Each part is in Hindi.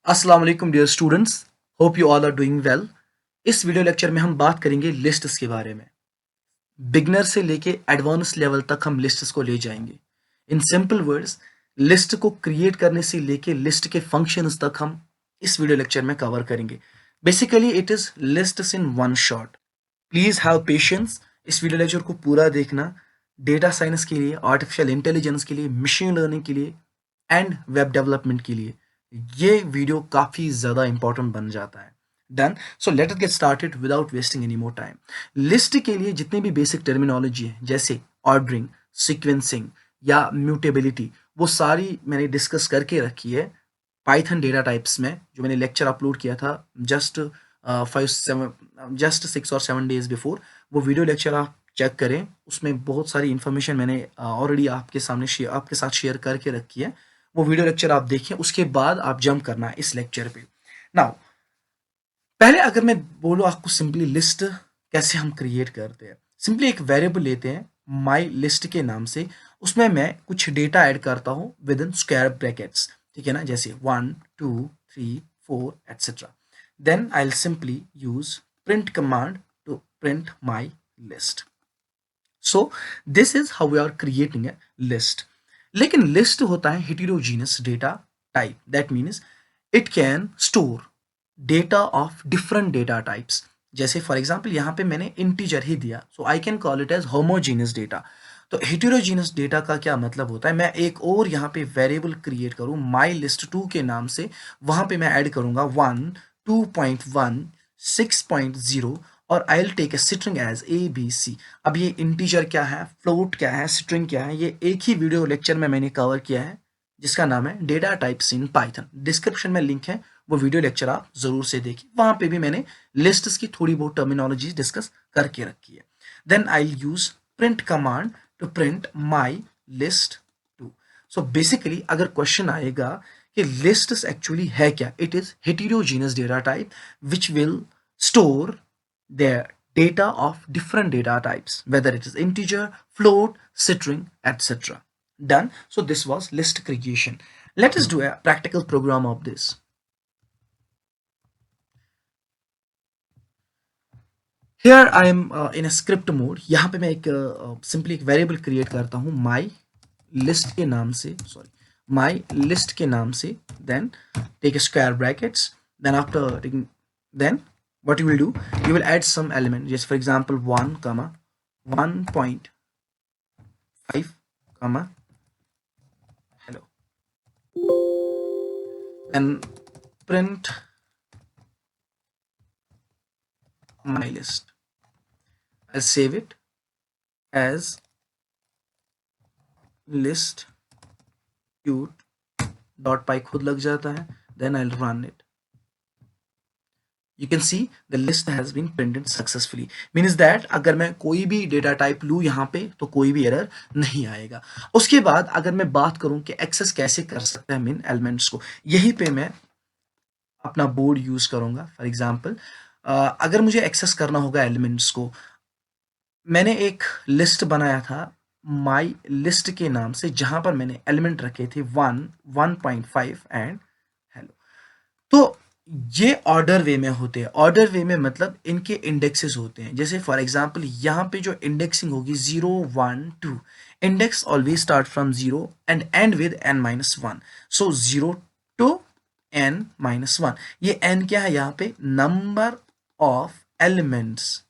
अस्सलाम वालेकुम dear students, hope you all are doing well. इस वीडियो लेक्चर में हम बात करेंगे लिस्ट्स के बारे में। बिगनर से लेके एडवांस लेवल तक हम लिस्ट्स को ले जाएंगे। इन सिंपल वर्ड्स, लिस्ट को क्रिएट करने से लेके लिस्ट के फंक्शंस तक हम इस वीडियो लेक्चर में कवर करेंगे। Basically it is lists in one shot. Please have patience, इस वीडियो लेक्चर को पूरा देखना। डेटा साइंस के लिए, आर्टिफिशियल इंटेलिजेंस के लिए, मशीन लर्निंग के लिए एंड वेब डेवलपमेंट के लिए ये वीडियो काफी ज्यादा इंपॉर्टेंट बन जाता है। Done. So let us get started without wasting any more time. List के लिए जितनी भी बेसिक टर्मिनोलॉजी है जैसे ऑर्डरिंग, सीक्वेंसिंग या म्यूटेबिलिटी, वो सारी मैंने डिस्कस करके रखी है पाइथन डेटा टाइप्स में, जो मैंने लेक्चर अपलोड किया था जस्ट 6 और 7 डेज बिफोर। वो वीडियो लेक्चर आप चेक करें, उसमें बहुत सारी इन्फॉर्मेशन मैंने ऑलरेडी आपके सामने आपके साथ शेयर करके रखी है। वो वीडियो लेक्चर आप देखें, उसके बाद आप जंप करना है इस लेक्चर पे। नाउ पहले अगर मैं बोलूँ आपको सिंपली लिस्ट कैसे हम क्रिएट करते हैं, सिंपली एक वेरिएबल लेते हैं माई लिस्ट के नाम से, उसमें मैं कुछ डेटा ऐड करता हूँ विद इन स्क्वायर ब्रैकेट्स, ठीक है ना, जैसे 1 2 3 4 etcetera. Then I will simply use print command to print my list. So this is how we are creating a list. लेकिन लिस्ट होता है heterogeneous data type, that means it can store data of different data types. जैसे फॉर एग्जांपल यहाँ पे मैंने इंटीजर ही दिया, so I can call it as homogeneous data. तो हेटेरोजीनियस डेटा का क्या मतलब होता है, मैं एक और यहाँ पे वेरिएबल क्रिएट करूँ माई लिस्ट 2 के नाम से, वहां पे मैं ऐड करूंगा 1 2.1 6.0 और I will take a string as ABC। अब ये इंटीजर क्या है, फ्लोट क्या है, स्ट्रिंग क्या है, ये एक ही वीडियो लेक्चर में मैंने कवर किया है जिसका नाम है data types in Python. Description में लिंक है, वो वीडियो लेक्चर आप जरूर से देखिए, वहां पे भी मैंने लिस्ट्स की थोड़ी बहुत टर्मिनोलॉजी डिस्कस करके रखी है। Then I use print command to print my list 2। So basically अगर क्वेश्चन आएगा कि लिस्ट्स एक्चुअली है क्या, it is heterogeneous data type which will store their data of different data types, whether it is integer, float, string, etc. Done. So this was list creation. Let us do a practical program of this. Here I am in a script mode. यहाँ पे मैं एक simply एक variable create करता हूँ my list के नाम से, sorry, my list के नाम से, then take a square brackets, then after taking, then what you will do, you will add some element, just for example 1 comma 1.5 comma hello, and print my list. I'll save it as list cute.py, खुद लग जाता है, then I'll run it. You can see the list has been printed successfully, means that अगर मैं कोई भी डेटा टाइप लूँ यहाँ पे तो कोई भी एरर नहीं आएगा। उसके बाद अगर मैं बात करूँ कि एक्सेस कैसे कर सकते हैं इन एलिमेंट्स को, यहीं पे मैं अपना बोर्ड यूज करूंगा। फॉर एग्जांपल अगर मुझे एक्सेस करना होगा एलिमेंट्स को, मैंने एक लिस्ट बनाया था माई लिस्ट के नाम से, जहां पर मैंने एलिमेंट रखे थे 1 1.5 एंड हेलो। तो ये ऑर्डर वे में होते हैं। ऑर्डर वे में मतलब इनके इंडेक्सेस होते हैं। जैसे फॉर एग्जांपल यहाँ पे जो इंडेक्सिंग होगी 0 1 2, index always start from 0 and end with n-1। So 0 to n-1, ये n क्या है यहाँ पे, number of elements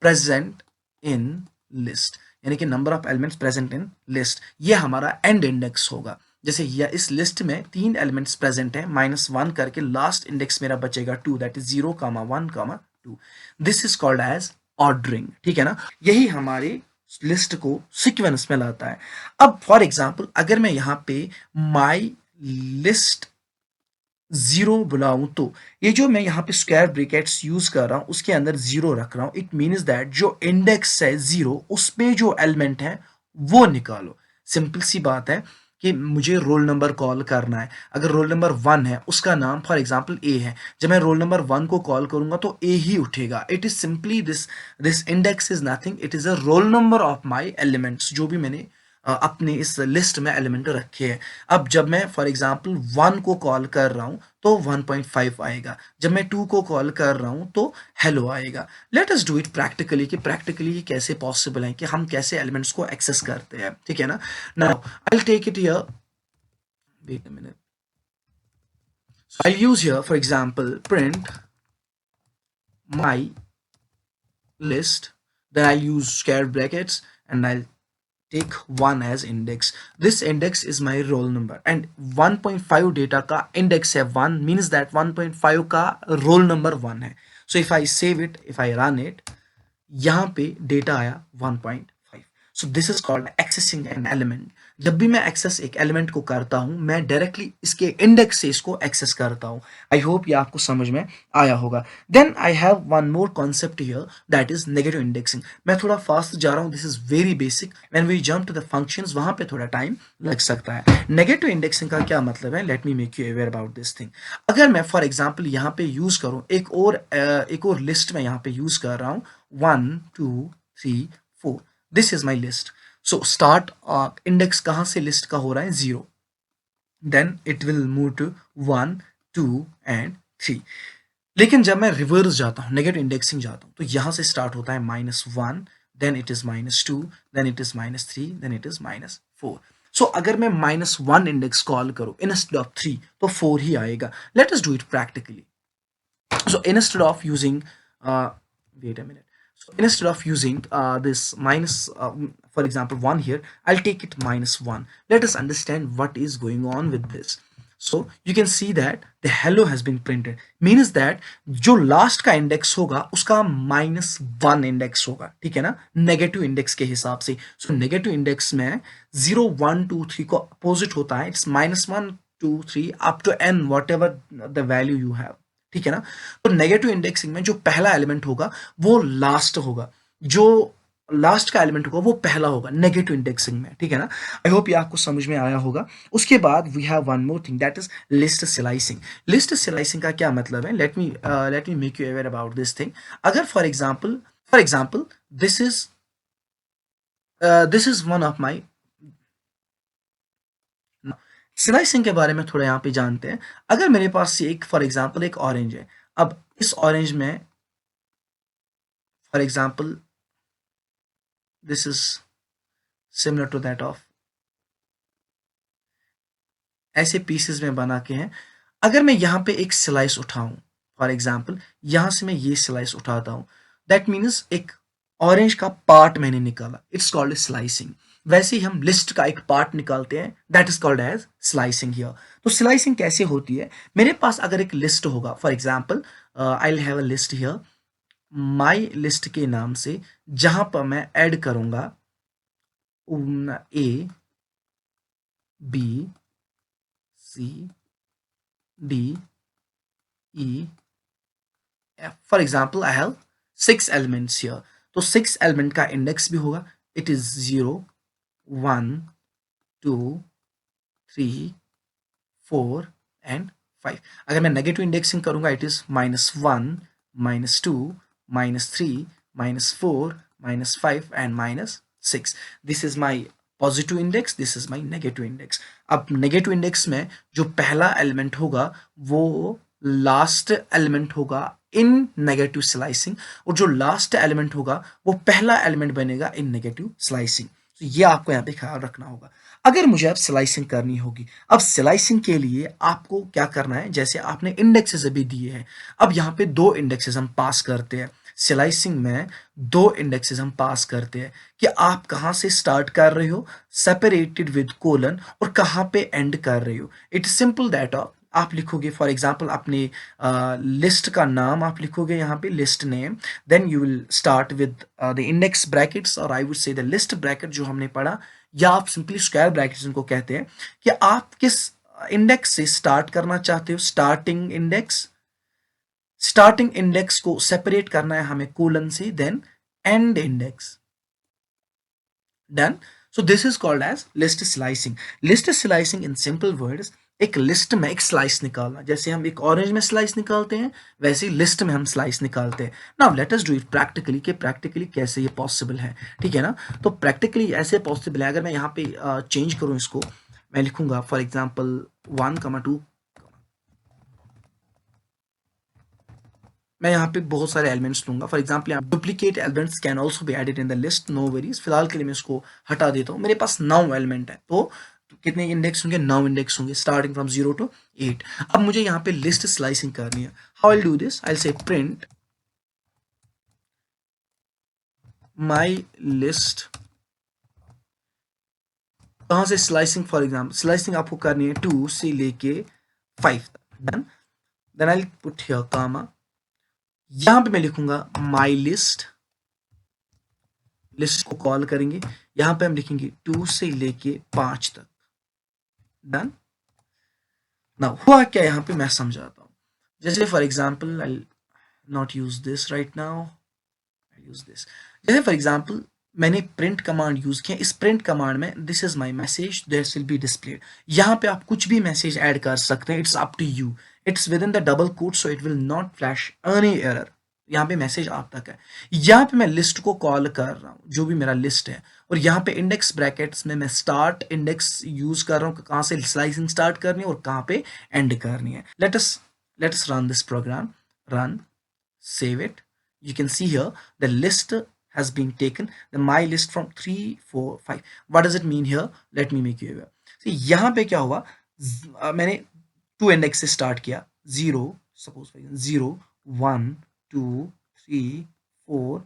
present in list, यानी कि number of elements present in list, ये हमारा एंड इंडेक्स होगा। जैसे यह इस लिस्ट में 3 एलिमेंट्स प्रेजेंट है, -1 करके लास्ट इंडेक्स मेरा बचेगा 2, that is 0 1 2। This is called as ordering, ठीक है ना। यही हमारी लिस्ट को सीक्वेंस में लाता है। अब फॉर एग्जांपल अगर मैं यहाँ पे माई लिस्ट 0 बुलाऊं, तो ये जो मैं यहाँ पे स्क्वायर ब्रैकेट्स यूज कर रहा हूँ उसके अंदर 0 रख रहा हूँ, इट मीन्स दैट जो इंडेक्स है 0 उस पे जो एलिमेंट है वो निकालो। सिंपल सी बात है कि मुझे रोल नंबर कॉल करना है। अगर रोल नंबर 1 है, उसका नाम फॉर एग्जांपल ए है, जब मैं रोल नंबर 1 को कॉल करूंगा तो ए ही उठेगा। It is simply this index is nothing, it is a roll number of my elements, जो भी मैंने अपने इस लिस्ट में एलिमेंट रखे हैं। अब जब मैं फॉर एग्जांपल 1 को कॉल कर रहा हूँ तो 1.5 आएगा, जब मैं 2 को कॉल कर रहा हूँ तो हेलो आएगा। Let us do it practically कि प्रैक्टिकली ये कैसे पॉसिबल है कि हम कैसे एलिमेंट्स को एक्सेस करते हैं, ठीक है ना। Now I will take it here, wait a minute, so I'll use here for example print my list, then I'll use square brackets and I'll take 1 as index. This index is my roll number and 1.5 data का index है 1, means that 1.5 का roll number 1 है. So if I save it, if I run it, यहाँ पे डेटा आया 1.5. सो this is called accessing an element. जब भी मैं एक्सेस एक एलिमेंट को करता हूँ मैं डायरेक्टली इसके इंडेक्स से इसको एक्सेस करता हूँ। आई होप ये आपको समझ में आया होगा। Then I have one more concept here, that is negative indexing. मैं थोड़ा फास्ट जा रहा हूँ, this is very basic. When we jump to the functions वहां पे थोड़ा टाइम लग सकता है। नेगेटिव इंडेक्सिंग का क्या मतलब है, let me make you aware about this thing. अगर मैं फॉर एग्जाम्पल यहाँ पे यूज करूँ एक और लिस्ट में यहाँ पे यूज कर रहा हूँ 1 2 3 4, this is my list. So start index कहां से लिस्ट का हो रहा है 0, then it will move to 1 2 and 3। लेकिन जब मैं रिवर्स जाता हूं, नेगेटिव इंडेक्सिंग जाता हूं, तो यहां से स्टार्ट होता है -1, then it is -2, then it is -3, then it is -4। So अगर मैं -1 इंडेक्स कॉल करूं इंस्टेड ऑफ 3 तो 4 ही आएगा। Let us do it practically. So instead of using wait a minute, so instead of using this minus for example 1 here, I'll take it -1. Let us understand what is going on with this. So you can see that the hello has been printed, means that जो लास्ट का इंडेक्स होगा उसका -1 इंडेक्स होगा, ठीक है ना, नेगेटिव इंडेक्स के हिसाब से। सो नेगेटिव इंडेक्स में 0 1 2 3 को अपोजिट होता है, it's -1 2 3 up to n whatever the value you have, ठीक है ना। तो नेगेटिव इंडेक्सिंग में जो पहला एलिमेंट होगा वो लास्ट होगा, जो लास्ट का एलिमेंट होगा वो पहला होगा नेगेटिव इंडेक्सिंग में, ठीक है ना। आई होप ये आपको समझ में आया होगा। उसके बाद we have one more thing, that is list slicing. List slicing का क्या मतलब है, let me make you aware about this thing. अगर for example this is one of my, slicing के बारे में थोड़ा यहाँ पे जानते हैं। अगर मेरे पास एक फॉर एग्जाम्पल एक ऑरेंज है, अब इस ऑरेंज में for example this is similar to that of, ऐसे पीसेस में बना के हैं। अगर मैं यहाँ पे एक स्लाइस उठाऊं, फॉर एग्जाम्पल यहाँ से मैं ये स्लाइस उठाता हूँ, दैट मीन्स एक ऑरेंज का पार्ट मैंने निकाला, इट्स कॉल्ड स्लाइसिंग। वैसे ही हम लिस्ट का एक पार्ट निकालते हैं, that is called as slicing here. तो स्लाइसिंग कैसे होती है, मेरे पास अगर एक लिस्ट होगा, for example I will have a list here, my list के नाम से, जहां पर मैं ऐड करूंगा A B C D E F. For example I have 6 elements here, तो 6 एलिमेंट का इंडेक्स भी होगा, इट इज 0 1 2 3 4 एंड 5। अगर मैं नेगेटिव इंडेक्सिंग करूंगा it is -1 -2 -3 -4 -5 and -6। This is my positive index, this is my negative index. अब नेगेटिव इंडेक्स में जो पहला एलिमेंट होगा वो लास्ट एलिमेंट होगा इन नेगेटिव स्लाइसिंग, और जो लास्ट एलिमेंट होगा वो पहला एलिमेंट बनेगा इन नेगेटिव स्लाइसिंग। तो ये आपको यहाँ पे ख्याल रखना होगा। अगर मुझे अब स्लाइसिंग करनी होगी, अब स्लाइसिंग के लिए आपको क्या करना है, जैसे आपने इंडेक्सेस अभी दिए हैं, अब यहाँ पे 2 इंडेक्सेस हम पास करते हैं। स्लाइसिंग में 2 इंडेक्सेस हम पास करते हैं कि आप कहाँ से स्टार्ट कर रहे हो सेपरेटेड विद कोलन, और कहाँ पे एंड कर रहे हो। इट्स सिंपल दैट आप लिखोगे फॉर एग्जाम्पल अपने लिस्ट का नाम आप लिखोगे यहाँ पे list name, then you will start with the index brackets, और I would say the list bracket जो हमने पढ़ा, या आप सिंपली स्क्वायर ब्रैकेट्स इनको कहते हैं, कि आप किस इंडेक्स से स्टार्ट करना चाहते हो। स्टार्टिंग इंडेक्स को सेपरेट करना है हमें कोलन से, then end index, done. So this is called as list slicing. List slicing in simple words एक लिस्ट में एक स्लाइस निकालना, जैसे हम एक ऑरेंज में स्लाइस निकालते हैं वैसे ही लिस्ट में हम स्लाइस निकालते हैं। Now let us do it practically, कि प्रैक्टिकली कैसे ये पॉसिबल है, ठीक है ना। तो प्रैक्टिकली ऐसे पॉसिबल है। अगर मैं यहाँ पे चेंज करूँ इसको, मैं लिखूंगा फॉर एग्जाम्पल 1, 2, मैं यहाँ पे बहुत सारे एलिमेंट्स लूंगा। फॉर एग्जाम्पल यहाँ duplicate elements can also be added in the list, no worries. फिलहाल के लिए मैं इसको हटा देता हूँ। मेरे पास 9 एलिमेंट है, तो कितने इंडेक्स होंगे, 9 इंडेक्स होंगे स्टार्टिंग फ्रॉम 0 to 8। अब मुझे यहाँ पे लिस्ट स्लाइसिंग करनी है। हाउ आई डू दिस, आई से प्रिंट माई लिस्ट। कहाँ से स्लाइसिंग, फॉर एग्जाम्पल स्लाइसिंग आपको करनी है 2 से लेके 5 तक। Done, then I put here comma, यहां पे मैं लिखूंगा माई लिस्ट, लिस्ट को कॉल करेंगे, यहां पे हम लिखेंगे 2 से लेके 5 तक। डन। ना हुआ क्या यहां पे मैं समझाता हूं। जैसे for example I not use this right now, I use this. जैसे फॉर एग्जाम्पल मैंने प्रिंट कमांड यूज किया। इस प्रिंट कमांड में this is my message, this will be displayed. यहाँ पे आप कुछ भी मैसेज ऐड कर सकते हैं, it's up to you. It's within the double quote, so it will not flash any error. यहाँ पे मैसेज आप तक है। यहाँ पे मैं लिस्ट को कॉल कर रहा हूँ, जो भी मेरा लिस्ट है, और यहाँ पे इंडेक्स ब्रैकेट्स में मैं स्टार्ट इंडेक्स यूज कर रहा हूँ, कहाँ से स्लाइसिंग स्टार्ट करनी है और कहाँ पे एंड करनी है। Let us run this program, run, save it. You can see here the list has been taken, the my list from 3, 4, 5. What does it mean here? Let me make you aware. See, यहाँ पे क्या हुआ, मैंने 2 इंडेक्स से स्टार्ट किया, 0 सपोज 0, 1, 2, 3, 4,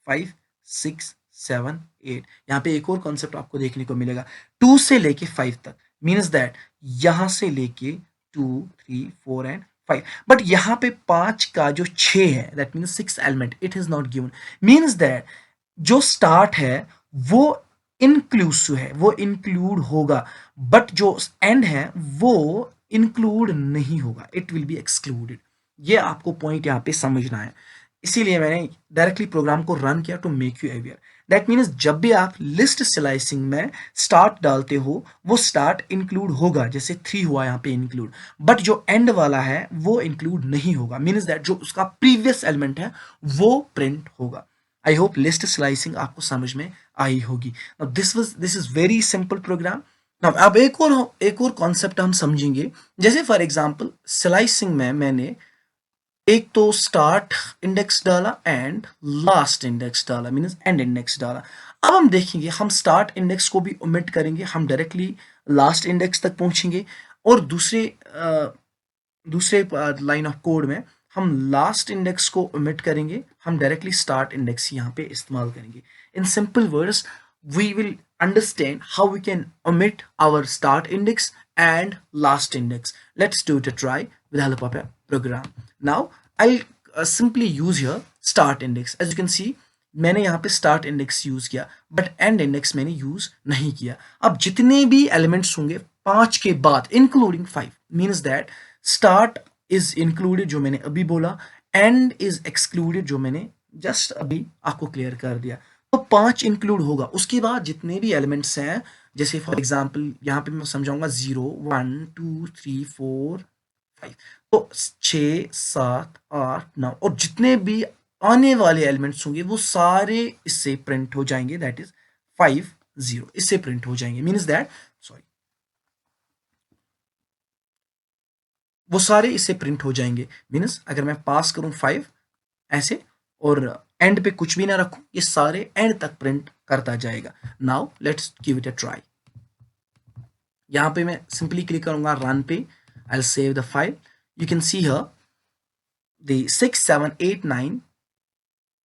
5, 6, 7, 8। यहाँ पे एक और कॉन्सेप्ट आपको देखने को मिलेगा, 2 से लेके 5 तक, मीन्स दैट यहाँ से लेके 2, 3, 4 एंड 5। बट यहाँ पे 5 का जो 6 है, that means 6 element, it is not given. Means that जो स्टार्ट है वो इंक्लूसिव है, वो इंक्लूड होगा, बट जो एंड है वो इंक्लूड नहीं होगा, इट विल बी एक्सक्लूडेड। ये आपको पॉइंट यहाँ पे समझना है। इसीलिए मैंने डायरेक्टली प्रोग्राम को रन किया to make you aware. That means जब भी आप लिस्ट स्लाइसिंग में स्टार्ट डालते हो, वो स्टार्ट इंक्लूड होगा, जैसे 3 हुआ यहाँ पे इंक्लूड, बट जो एंड वाला है वो इंक्लूड नहीं होगा। मीन्स दैट जो उसका प्रीवियस एलिमेंट है वो प्रिंट होगा। आई होप लिस्ट स्लाइसिंग आपको समझ में आई होगी। This is very simple program. अब एक और कॉन्सेप्ट हम समझेंगे। जैसे फॉर एग्जांपल स्लाइसिंग में मैंने एक तो स्टार्ट इंडेक्स डाला एंड लास्ट इंडेक्स डाला, मीन्स एंड इंडेक्स डाला। अब हम देखेंगे, हम स्टार्ट इंडेक्स को भी ओमिट करेंगे, हम डायरेक्टली लास्ट इंडेक्स तक पहुंचेंगे, और दूसरे लाइन ऑफ कोड में हम लास्ट इंडेक्स को ओमिट करेंगे, हम डायरेक्टली स्टार्ट इंडेक्स यहाँ पे इस्तेमाल करेंगे। इन simple words we will understand how we can omit our start index and last index. Let's do it a try with the help of a program. Now I'll simply use here start index. As you can see, मैंने यहाँ पे start index यूज किया, बट end index मैंने यूज नहीं किया। अब जितने भी एलिमेंट्स होंगे 5 के बाद, including 5, means that start is included जो मैंने अभी बोला, एंड इज एक्सक्लूडेड जो मैंने जस्ट अभी आपको क्लियर कर दिया। तो 5 इंक्लूड होगा, उसके बाद जितने भी एलिमेंट्स हैं, जैसे फॉर एग्जांपल यहाँ पे मैं समझाऊंगा 0, 1, 2, 3, 4, 5, तो 6, 7, 8, 9 और जितने भी आने वाले एलिमेंट्स होंगे वो सारे इससे प्रिंट हो जाएंगे, दैट इज 5, 0 इससे प्रिंट हो जाएंगे। मीन्स दैट सॉरी, वो सारे इससे प्रिंट हो जाएंगे। मीन्स अगर मैं पास करूं 5 ऐसे और एंड पे कुछ भी ना रखूं, ये सारे एंड तक प्रिंट करता जाएगा। Now let's give it a try. यहां पे मैं सिंपली क्लिक करूंगा रन पे, I will save the file. You can see here the 6, 7, 8, 9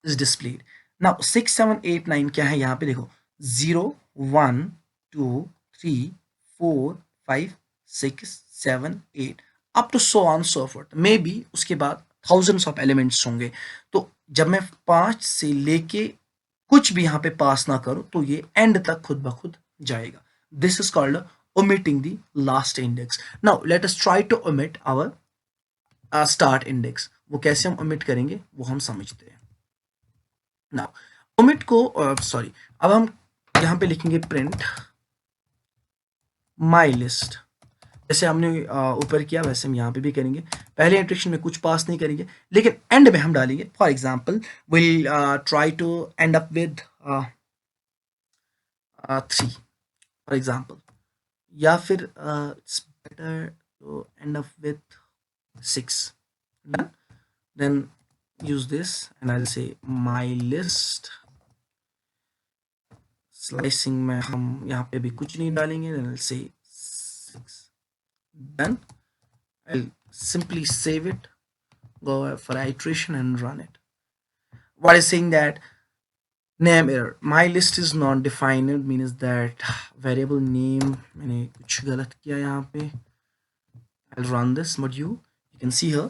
is displayed. Now 6, 7, 8, 9 क्या है, यहां पे देखो 0, 1, 2, 3, 4, 5, 6, 7, 8 up to so on so forth. Maybe उसके बाद थाउजेंड्स ऑफ एलिमेंट्स होंगे। तो जब मैं 5 से लेके कुछ भी यहाँ पे पास ना करूं तो ये एंड तक खुद ब खुद जाएगा। This is called omitting the last index. Now let us try to omit our start index. वो कैसे हम omit करेंगे वो हम समझते हैं। Now omit को सॉरी, अब हम यहाँ पे लिखेंगे print my list। जैसे हमने ऊपर किया वैसे हम यहाँ पे भी करेंगे। पहले इटरेशन में कुछ पास नहीं करेंगे, लेकिन एंड में हम डालेंगे। For example will try to end up with 3 for example, या फिर it's better to end up with 6। Done, then use this and I'll say my list। Slicing में हम यहाँ पे भी कुछ नहीं डालेंगे, then I'll say 6। Done। I'll simply save it, go for iteration and run it। What is saying that name error, my list is not defined, means that variable name मैंने कुछ गलत किया यहाँ पे। I'll run this module, you can see here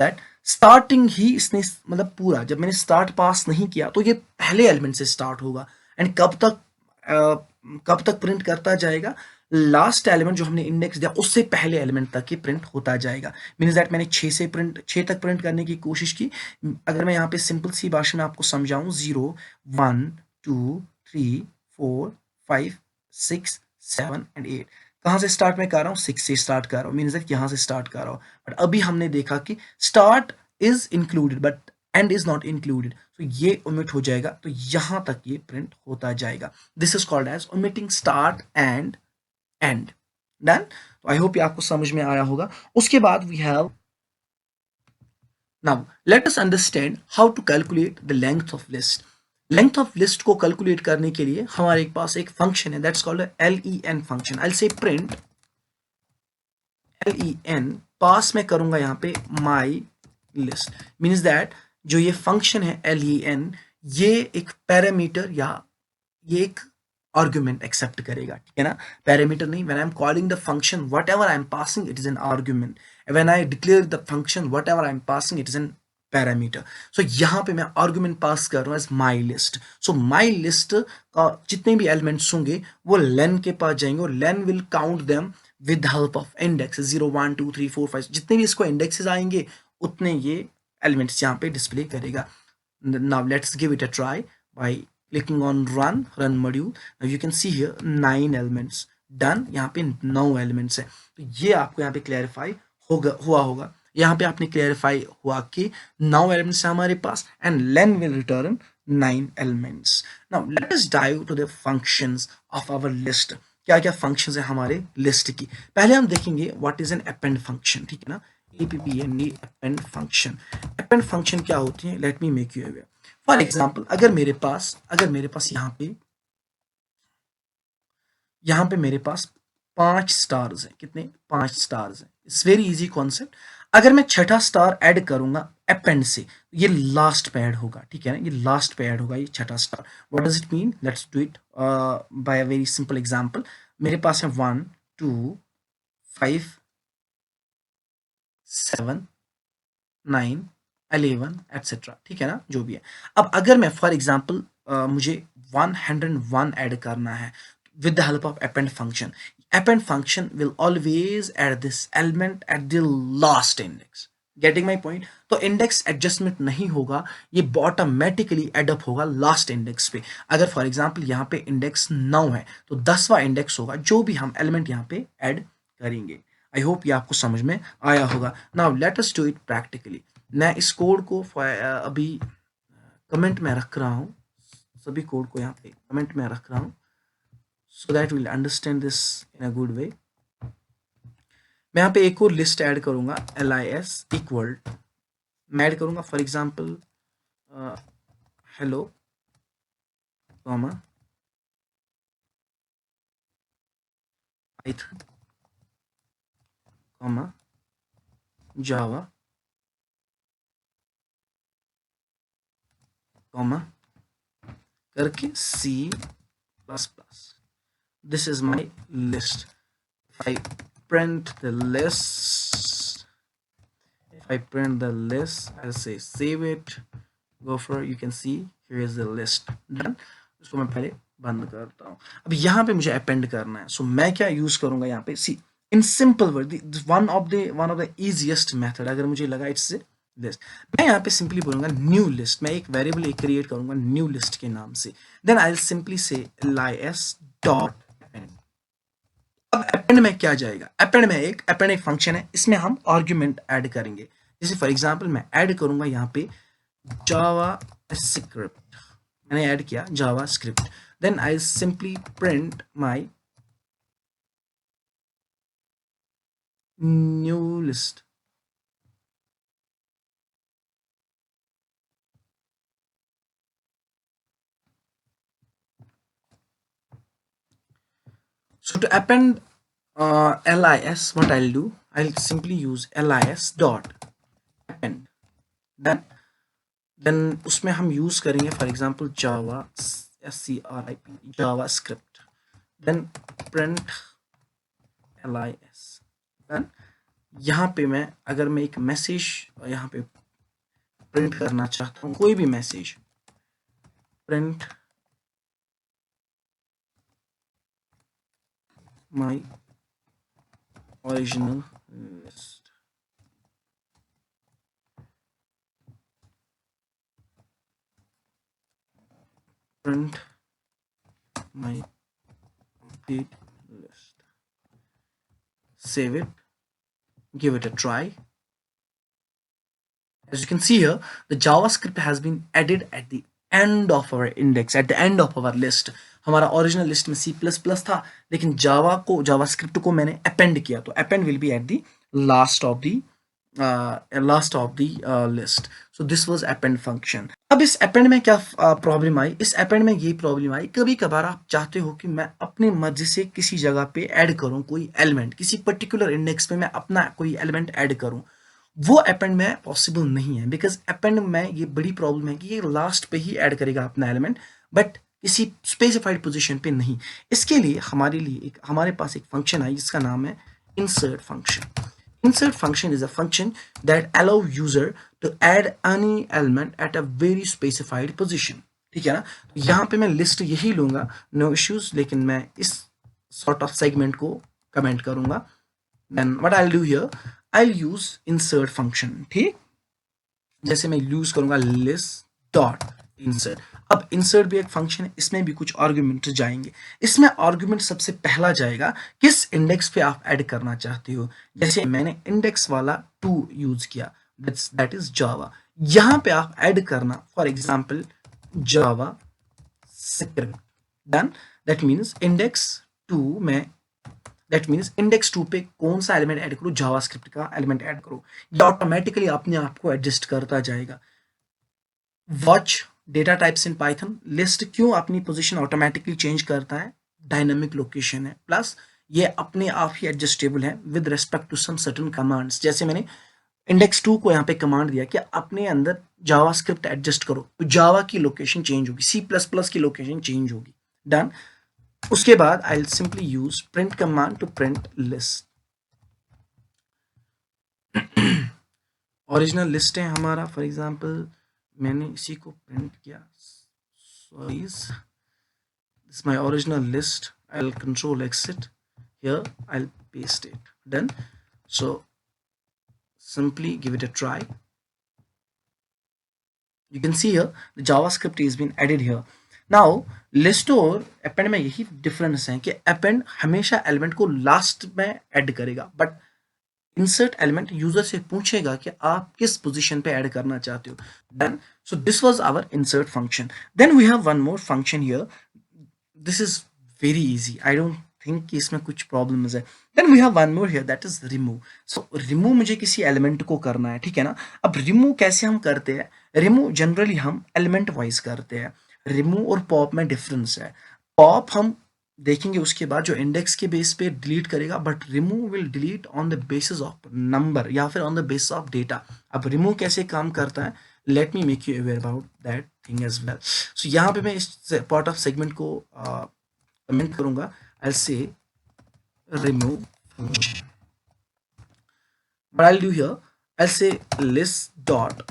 that starting ही इसने मतलब पूरा, जब मैंने start पास नहीं किया तो ये पहले एलिमेंट से स्टार्ट होगा एंड कब तक प्रिंट करता जाएगा, लास्ट एलिमेंट जो हमने इंडेक्स दिया उससे पहले एलिमेंट तक ही प्रिंट होता जाएगा। मीन्स दैट मैंने 6 तक प्रिंट करने की कोशिश की। अगर मैं यहाँ पे सिंपल सी भाषा में आपको समझाऊं, 0 1 2 3 4 5 6 7 एंड 8, कहाँ से स्टार्ट मैं कर रहा हूँ, 6 से स्टार्ट कर रहा हूँ। मीन्स दैट यहाँ से स्टार्ट कर रहा हूँ, बट अभी हमने देखा कि start is included but and is not included, तो ये ओमिट हो जाएगा, तो यहाँ तक ये प्रिंट होता जाएगा। This is called as omitting start and end. Done. तो आई होप ये आपको समझ में आया होगा। उसके बाद we have now let us understand how to calculate the length of list. Length of list को कैलकुलेट करने के लिए हमारे पास एक फंक्शन है, that's called len function. I will say print len, pass में करूंगा यहाँ पे माई लिस्ट, मीन्स दैट जो ये फंक्शन है len, ये एक पैरामीटर या ये एक आर्गुमेंट एक्सेप्ट करेगा, ठीक है ना। पैरामीटर नहीं, when I am calling the function whatever I am passing it is an argument, when I declare the function whatever I am passing it is an parameter. So यहाँ पे मैं आर्गुमेंट पास कर रहा हूँ as my list. So my list का जितने भी एलिमेंट्स होंगे वो लेन के पास जाएंगे और len will count them with help of index 0 1 2 3 4 5, जितने भी इसको इंडेक्सेस आएंगे उतने ये एलिमेंट्स यहाँ पे डिस्प्ले करेगा। Now let's give it a try by clicking on run module। now you can see here 9 elements done, यहाँ पे 9 elements है। तो ये आपको यहाँ पे क्लैरिफाई हुआ होगा, यहाँ पे आपने क्लैरिफाई हुआ कि 9 elements है हमारे पास and len will return 9 elements। now let us dive to the functions of our list। क्या क्या functions है हमारे लिस्ट की। पहले हम देखेंगे what is an append function, ठीक है ना, append append function। append function क्या होती है, let me make you aware। For example अगर मेरे पास यहाँ पे मेरे पास 5 स्टार्स हैं, कितने, 5 स्टार्स हैं। It's very easy concept. अगर मैं छठा स्टार ऐड करूंगा अपेंड से, ये लास्ट पे ऐड होगा, ठीक है ना, ये लास्ट पे ऐड होगा ये छठा star. What does it mean, let's do it by a very simple example. मेरे पास है 1 2 5 7 9 11 एटसेट्रा, ठीक है ना, जो भी है। अब अगर मैं फॉर एग्जांपल मुझे 101 ऐड करना है with the help of append function, append function will always add this element at the last index। Getting my point. तो इंडेक्स एडजस्टमेंट नहीं होगा, ये ऑटोमेटिकली एडअप होगा लास्ट इंडेक्स पे। अगर फॉर एग्जांपल यहाँ पे इंडेक्स 9 है तो 10वां इंडेक्स होगा जो भी हम एलिमेंट यहाँ पे ऐड करेंगे। आई होप ये आपको समझ में आया होगा। Now let us do it practically. मैं इस कोड को अभी कमेंट में रख रहा हूँ, सभी कोड को यहाँ पे कमेंट में रख रहा हूँ so that we'll understand this in a good way। मैं यहाँ पे एक और लिस्ट ऐड करूंगा lis इक्वल, मैं ऐड करूंगा for example hello comma Python comma Java comma करके C plus plus. This is my list। If I print the list, I'll say save it, go for, you can see here is the list done। इसको मैं पहले बंद करता हूँ। अब यहाँ पे मुझे अपेंड करना है, सो मैं क्या यूज करूंगा यहाँ पे, see in simple word, one of the easiest method अगर मुझे लगा इट्स लिस्ट, मैं यहाँ पे सिंपली बोलूंगा न्यू लिस्ट। मैं एक वेरिएबल एक क्रिएट करूंगा न्यू लिस्ट के नाम से, देन आई विल सिंपली से lis डॉट अब अपेंड में क्या जाएगा, अपेंड एक फंक्शन है, इसमें हम आर्ग्यूमेंट ऐड करेंगे। जैसे फॉर एग्जांपल मैं ऐड करूंगा यहाँ पे जावा स्क्रिप्ट, मैंने ऐड किया Java script, then I simply print my new list. So to append lis, what I'll do, I'll simply use lis dot append, then उसमें हम यूज करेंगे for example Java script Java script, then print lis, then यहाँ पे मैं अगर मैं एक मैसेज यहाँ पे प्रिंट करना चाहता हूँ, कोई भी message, print my original list, print my complete list, save it, give it a try. As you can see here, the JavaScript has been added at the end of our index, at the end of our list. हमारा ओरिजिनल लिस्ट में C++ था, लेकिन जावास्क्रिप्ट को मैंने अपेंड किया, तो append will be at the last of the list. So this was append function. अब इस अपेंड में क्या प्रॉब्लम आई, इस अपेंड में ये प्रॉब्लम आई, कभी कभार आप चाहते हो कि मैं अपनी मर्जी से किसी जगह पे ऐड करूं कोई एलिमेंट, किसी पर्टिकुलर इंडेक्स पे मैं अपना कोई एलिमेंट ऐड करूं, वो अपेंड में पॉसिबल नहीं है, बिकॉज अपेंड में ये बड़ी प्रॉब्लम है कि ये लास्ट पे ही ऐड करेगा अपना एलिमेंट, बट किसी स्पेसिफाइड पोजीशन पे नहीं। इसके लिए हमारे पास एक फंक्शन है जिसका नाम है insert function. Insert function is a function that allow user to add any element at a very specified position। ठीक है ना, तो यहाँ पे मैं लिस्ट यही लूंगा, नो इश्यूज, लेकिन मैं इस सॉर्ट ऑफ सेगमेंट को कमेंट करूंगा। Then what I will do here, I will use insert function. ठीक, जैसे मैं यूज करूंगा लिस्ट डॉट इंसर्ट। अब इंसर्ट भी एक फंक्शन है, इसमें भी कुछ आर्ग्यूमेंट जाएंगे। इसमें आर्ग्यूमेंट सबसे पहला जाएगा किस इंडेक्स पे आप ऐड करना चाहते हो। जैसे मैंने इंडेक्स वाला 2 यूज किया, दैट इज जावा। यहां पे आप ऐड करना for example Java script, done. That means index 2 में, दैट मींस इंडेक्स 2 पे कौन सा एलिमेंट ऐड करो, जावास्क्रिप्ट का एलिमेंट ऐड करो। ये ऑटोमेटिकली अपने आप को एडजस्ट करता जाएगा। Watch data types in Python, list क्यों अपनी पोजीशन ऑटोमेटिकली चेंज करता है, डायनामिक लोकेशन है, प्लस ये अपने आप ही एडजस्टेबल है with respect to some certain commands. जैसे मैंने इंडेक्स 2 को यहाँ पे कमांड दिया कि अपने अंदर जावास्क्रिप्ट एडजस्ट करो, तो जावा की लोकेशन चेंज होगी, C++ की लोकेशन चेंज होगी, डन। उसके बाद I will simply use print command to print list. Original list है हमारा, फॉर एग्जांपल मैंने इसी को प्रिंट किया, sorry this my original list, I will control exit here, I will paste it, done. So simply give it a try, you can see here the JavaScript is been added here। now list और append में यही डिफरेंस है कि append हमेशा एलिमेंट को लास्ट में ऐड करेगा, बट इंसर्ट एलिमेंट यूजर से पूछेगा कि आप किस पोजीशन पे ऐड करना चाहते हो, done. So this was our insert function. Then we have one more function here, this is very easy, I don't think कि इसमें कुछ प्रॉब्लम्स है। Then we have one more here, that is remove. So remove मुझे किसी एलिमेंट को करना है, ठीक है ना। अब रिमूव कैसे हम करते हैं, रिमूव जनरली हम एलिमेंट वाइज करते हैं। रिमूव और पॉप में डिफरेंस है, पॉप हम देखेंगे उसके बाद जो इंडेक्स के बेस पे डिलीट करेगा, but remove will delete on the basis of number या फिर on the basis of data. अब रिमूव कैसे काम करता है, let me make you aware about that thing as well. So यहाँ पे मैं इस पार्ट ऑफ सेगमेंट को कमेंट करूंगा, I will say remove function, but I will do here, I will say list dot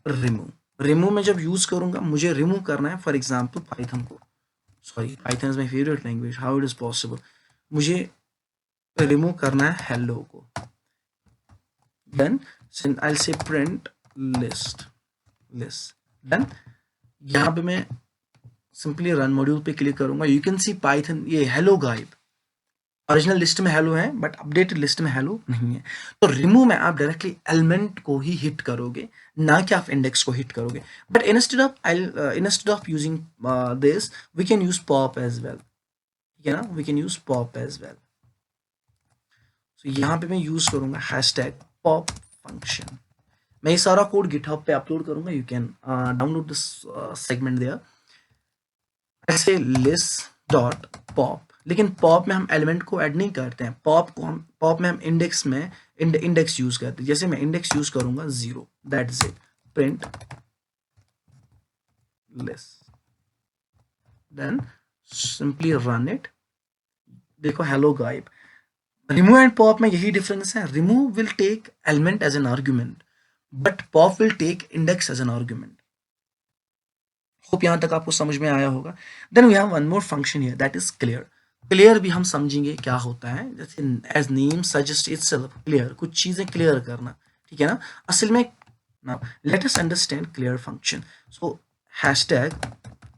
remove. Remove में जब यूज करूंगा, मुझे रिमूव करना है फॉर एग्जांपल पाइथन को, sorry Python is my favourite language, how it is possible, मुझे रिमूव करना है हेलो को, then I will say print list, then यहाँ पे मैं सिंपली रन मॉड्यूल पे क्लिक करूंगा, यू कैन सी पाइथन, ये हेलो गायब, ओरिजिनल लिस्ट में हेलो है बट अपडेटेड लिस्ट में हेलो नहीं है। तो रिमूव में आप डायरेक्टली एलिमेंट को ही हिट करोगे, ना कि आप इंडेक्स को हिट करोगे। But instead of using this we can use pop as well, ठीक है ना, we can use pop as well. तो यहाँ पे मैं यूज करूंगा हैशटैग पॉप फंक्शन। मैं ये सारा कोड गिटहब पे अपलोड करूंगा, you can download this segment there. ऐसे लिस्ट डॉट पॉप, लेकिन पॉप में हम एलिमेंट को ऐड नहीं करते हैं, पॉप में हम इंडेक्स में इंडेक्स यूज करते हैं। जैसे मैं इंडेक्स यूज करूंगा 0, that's it, print list, then simply run it. देखो हेलो गायब। रिमूव एंड पॉप में यही डिफरेंस है, remove will take element as an argument but pop will take index as an argument. Hope यहां तक आपको समझ में आया होगा। Then we have one more function here that is clear. Clear भी हम समझेंगे क्या होता है, जैसे as name suggest itself, clear, कुछ चीजें क्लियर करना, ठीक है ना। असल में now let us understand clear function. So hashtag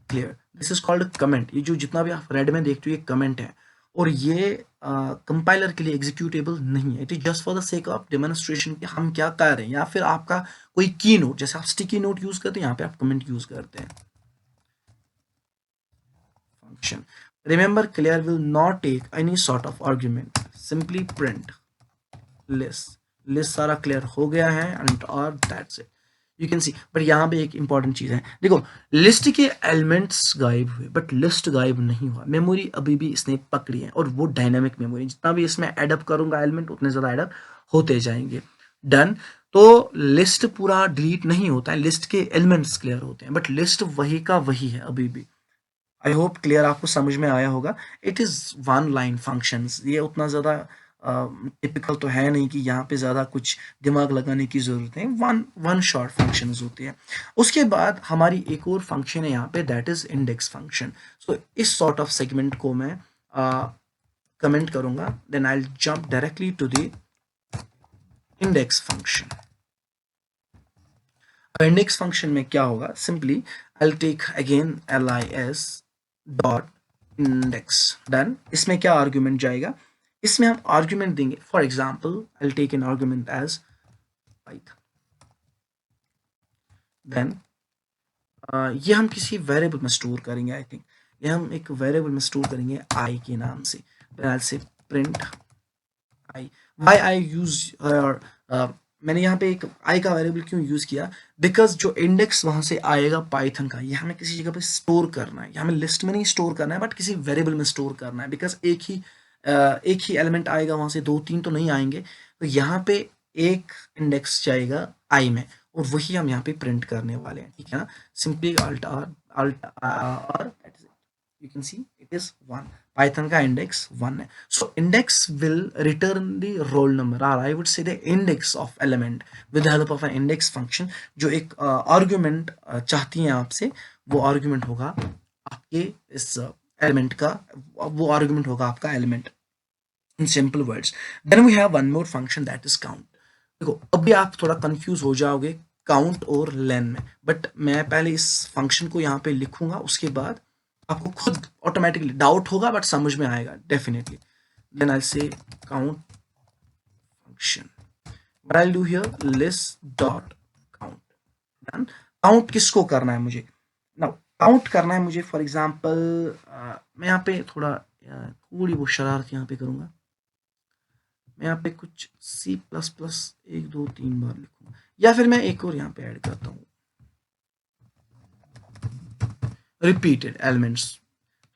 clear, this is called comment. ये जो जितना भी आप रेड में देखते हो ये कमेंट है, और ये कंपाइलर के लिए एग्जीक्यूटेबल नहीं है। It is just for the sake of demonstration कि हम क्या कर रहे हैं, या फिर आपका कोई की नोट, जैसे आप स्टिकी नोट यूज करते हैं, यहाँ पे आप कमेंट यूज करते हैं। Function. Remember, clear will not take any sort of argument. Simply print list. List सारा clear हो गया है and or that's it. You can see. But यहाँ पे एक इंपॉर्टेंट चीज है, देखो लिस्ट के एलिमेंट्स गायब हुए बट लिस्ट गायब नहीं हुआ। मेमोरी अभी भी इसने पकड़ी है, और वो डायनामिक मेमोरी, जितना भी इसमें एडअप करूंगा एलिमेंट उतने ज्यादा एडअप होते जाएंगे। डन। तो लिस्ट पूरा डिलीट नहीं होता है, लिस्ट के एलिमेंट्स क्लियर होते हैं, बट लिस्ट वही का वही है अभी भी। आई होप क्लियर आपको समझ में आया होगा। It is one line functions, ये उतना ज़्यादा टिपिकल तो है नहीं कि यहाँ पे ज़्यादा कुछ दिमाग लगाने की ज़रूरत है। वन शॉर्ट फंक्शंस होते हैं। उसके बाद हमारी एक और फंक्शन है यहाँ पे, that is index function. So इस सॉर्ट ऑफ सेगमेंट को मैं कमेंट करूँगा, then I will jump directly to the index function. Index function में क्या होगा, simply I will take again lis dot index. Done. इसमें क्या आर्ग्यूमेंट जाएगा, इसमें हम आर्ग्यूमेंट देंगे, for example I will take an argument as Python. Then ये हम किसी वेरिएबल में स्टोर करेंगे, आई थिंक ये हम एक वेरिएबल में स्टोर करेंगे आई के नाम से। देन आई से print I. Y I use, मैंने यहाँ पे एक आई का वेरिएबल क्यों यूज किया, बिकॉज जो इंडेक्स वहां से आएगा पाइथन का, ये हमें किसी जगह पे स्टोर करना है, हमें लिस्ट में नहीं स्टोर करना है बट किसी वेरिएबल में स्टोर करना है। बिकॉज एक ही एलिमेंट आएगा वहां से, दो तीन तो नहीं आएंगे। तो यहाँ पे एक इंडेक्स जाएगा आई में, और वही हम यहाँ पे प्रिंट करने वाले हैं, ठीक है ना। Simply alt you can see it is 1। Python का इंडेक्स 1 है। So index will return the roll number, और I would say the index of element with the help of an index function. जो एक आर्ग्यूमेंट चाहती है आपसे, वो आर्ग्यूमेंट होगा आपके इस एलिमेंट का, वो आर्ग्यूमेंट होगा आपका element, in simple words. Then we have one more function that is count. देखो अभी आप थोड़ा कंफ्यूज हो जाओगे काउंट और लेन में, बट मैं पहले इस फंक्शन को यहाँ पे लिखूंगा, उसके बाद आपको खुद ऑटोमेटिकली डाउट होगा बट समझ में आएगा डेफिनेटली। देन आई से count function, what I do here list dot count. Done. Count किसको करना है मुझे, नाउ काउंट करना है मुझे, फॉर एग्जांपल मैं यहाँ पे थोड़ी वो शरारत यहाँ पे करूंगा। मैं यहाँ पे कुछ C++ 1 2 3 बार लिखूंगा, या फिर मैं एक और यहाँ पे ऐड करता हूँ रिपीटेड एलिमेंट्स।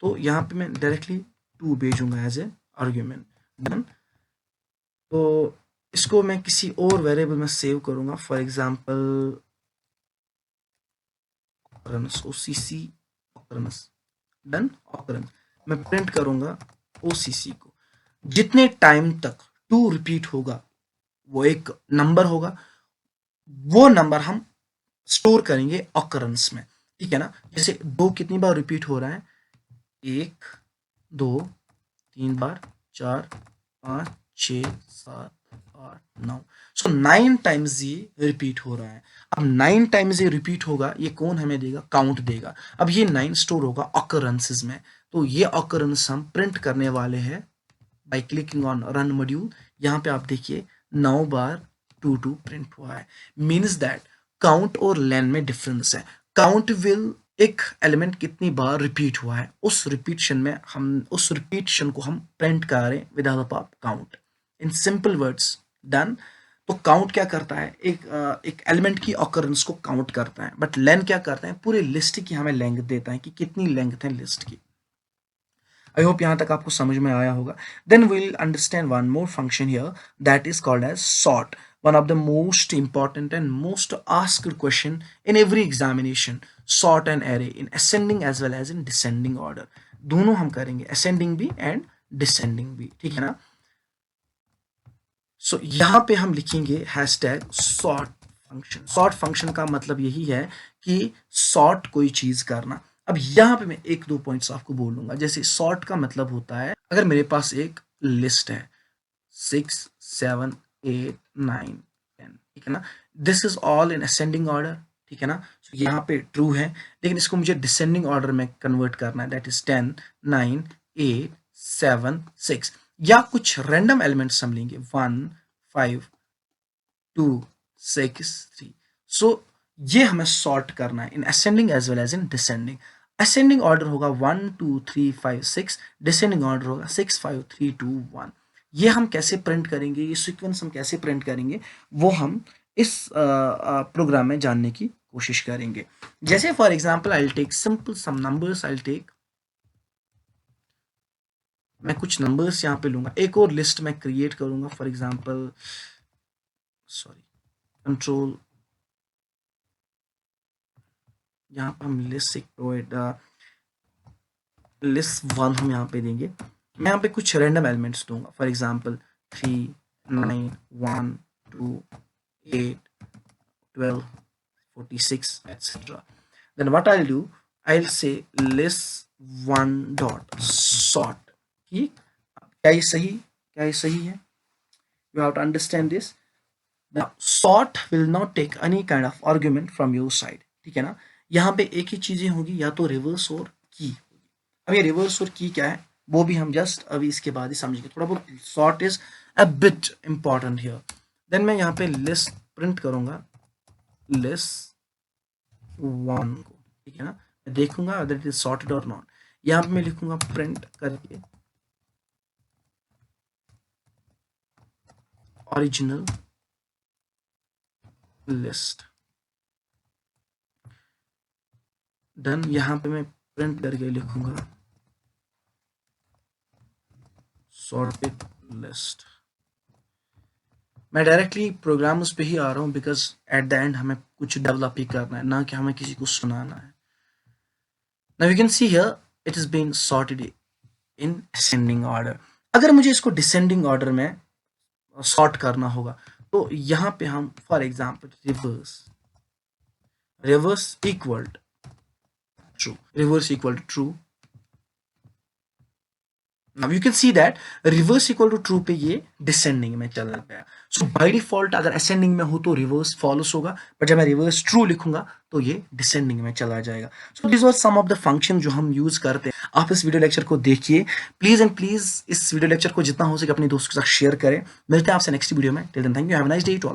तो यहाँ पे मैं डायरेक्टली 2 भेजूंगा एज ए आर्ग्यूमेंट। डन। तो इसको मैं किसी और वेरिएबल में सेव करूंगा, for example OCC occurrence. Done. Occurrence मैं प्रिंट करूंगा OCC को। जितने टाइम तक 2 रिपीट होगा, वो एक नंबर होगा, वो नंबर हम स्टोर करेंगे ऑकरेंस में, ठीक है ना। जैसे 2 कितनी बार रिपीट हो रहा है, 1 2 3 बार, 4 5 6 7 8 9। सो 9 टाइम्स ये रिपीट हो रहा है। अब 9 टाइम्स ये रिपीट होगा, ये कौन हमें देगा, काउंट देगा। अब ये 9 स्टोर होगा ऑकरेंसेस में, तो ये ऑकरेंस हम प्रिंट करने वाले हैं by clicking on run module, यहाँ पे आप देखिए 9 बार 2 प्रिंट हुआ है। मीन्स दैट काउंट और लेन में डिफरेंस है। काउंट विल एक एलिमेंट कितनी बार रिपीट हुआ है, उस रिपीटिशन को हम प्रिंट कर रहे हैं with the help of count. In simple words, done. तो काउंट क्या करता है, एक एलिमेंट की ऑकरेंस को काउंट करता है, बट लेन क्या करता है, पूरे लिस्ट की हमें लेंथ देता है कि कितनी लेंथ है लिस्ट की। आई होप यहां तक आपको समझ में आया होगा। Then we'll understand one more function here that is called as sort, one of the most important and most asked question in every examination. Sort an array in ascending as well as in descending order. दोनों हम करेंगे, ascending भी and descending भी, ठीक है ना। सो यहाँ पे हम लिखेंगे hashtag sort function. Sort function का मतलब यही है कि सॉर्ट कोई चीज करना। अब यहाँ पे मैं एक दो पॉइंट्स आपको बोलूंगा। जैसे सॉर्ट का मतलब होता है, अगर मेरे पास एक लिस्ट है 6 7 8 9 10, ठीक है ना, this is all in ascending order, ठीक है ना। so यहाँ पे ट्रू है, लेकिन इसको मुझे डिसेंडिंग ऑर्डर में कन्वर्ट करना है, दैट इज 10 9 8 7 6, या कुछ रैंडम एलिमेंट्स हम लेंगे 1 5 2 6 3। सो ये हमें सॉर्ट करना है in ascending as well as in descending. Ascending order होगा 1 2 3 5 6, डिसेंडिंग ऑर्डर होगा 6 5 3 2 1। ये हम कैसे प्रिंट करेंगे, ये सीक्वेंस हम कैसे प्रिंट करेंगे, वो हम इस प्रोग्राम में जानने की कोशिश करेंगे। जैसे for example I will take simple some numbers, I will take, मैं कुछ नंबर्स यहाँ पे लूंगा, एक और लिस्ट में क्रिएट करूंगा। फॉर एग्जांपल सॉरी कंट्रोल, यहाँ पे हम लिस्ट प्रोवाइड लिस्ट 1 हम यहाँ पे देंगे। मैं यहाँ पे कुछ रैंडम एलिमेंट्स दूंगा, for example 3 9 1 2 8 12 46 etc. Then what I'll do, I'll say list 1 dot sort, ठीक। क्या ये सही है? You have to understand this. Now sort will not take any kind of argument from your side, ठीक है ना। यहाँ पे एक ही चीजें होगी, या तो रिवर्स और की होगी। अब ये रिवर्स और की क्या है वो भी हम जस्ट अभी इसके बाद ही समझेंगे, थोड़ा बहुत। Sort is a bit important here. Then मैं यहाँ पे लिस्ट प्रिंट करूंगा, लिस्ट 1 को, ठीक है ना। मैं देखूंगा अदर इट इज सॉर्टेड और नॉट। यहाँ पे मैं लिखूंगा प्रिंट करके ओरिजिनल लिस्ट। डन। यहाँ पे मैं प्रिंट करके लिखूंगा सॉर्टेड लिस्ट। मैं डायरेक्टली प्रोग्राम उस पे ही आ रहा हूँ, बिकॉज एट द एंड हमें कुछ डेवलप ही करना है, ना कि हमें किसी को सुनाना है। Now you can see here it is been sorted in ascending order. अगर मुझे इसको डिसेंडिंग ऑर्डर में सॉर्ट करना होगा, तो यहाँ पे हम for example reverse equal to true. Now you can see that reverse equal to true पे ये descending में चला गया। So by default अगर ascending में हो तो reverse false होगा, पर जब मैं reverse true लिखूंगा तो ये descending में चला जाएगा। So these were some of the function जो हम use करते हैं। आप इस वीडियो लेक्चर को देखिए प्लीज एंड प्लीज। इस वीडियो लेक्चर को जितना हो सके अपने दोस्तों के साथ शेयर करें। मिलते हैं आपसे नेक्स्ट वीडियो में। Till then thank you, have a nice day to all.